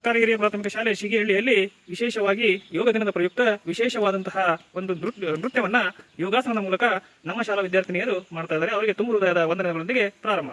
ಸರ್ಕಾರಿ ಹಿರಿಯ ಪ್ರಾಥಮಿಕ ಶಾಲೆ ಶಿಗಿಹಳ್ಳಿಯಲ್ಲಿ ವಿಶೇಷವಾಗಿ ಯೋಗ ದಿನದ ಪ್ರಯುಕ್ತ ವಿಶೇಷವಾದಂತಹ ಒಂದು ನೃತ್ಯವನ್ನ ಯೋಗಾಸನದ ಮೂಲಕ ನಮ್ಮ ಶಾಲಾ ವಿದ್ಯಾರ್ಥಿನಿಯರು ಮಾಡ್ತಾ ಇದ್ದಾರೆ. ಅವರಿಗೆ ತುಂಬ ಹೃದಯದ ವಂದನೆಗಳೊಂದಿಗೆ ಪ್ರಾರಂಭ.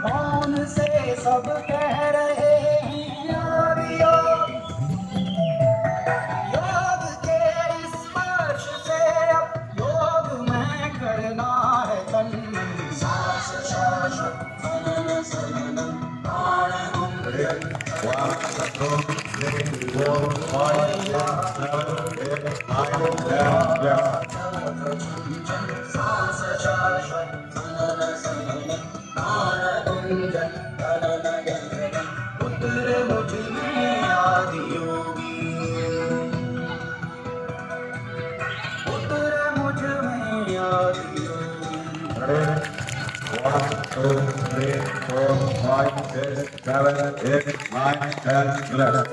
मौन से सब कह रहे हैं योग के स्पर्श से अब योग में करना है तन सांस श्वास मनन सनन प्राण सांस श्वास मनन सनन पुत्र मुझ में आदि योगी, पुत्र मुझ में आदि योगी. 1, 2, 3, 4, 5, 6, 7, 8, 9, 10, 11.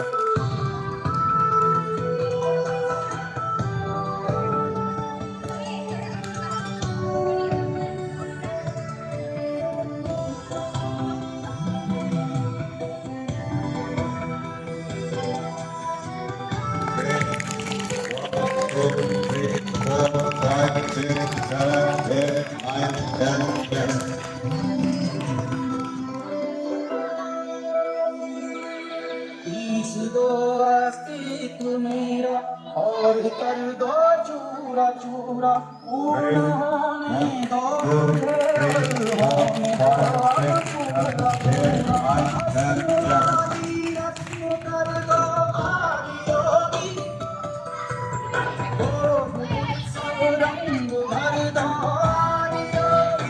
पीस दो अस्तित्व मेरा और कर दो चूरा चूरा पूर्ण होने दो होने दो कर दो आदियोगी सब रंग भर दो आदियोगी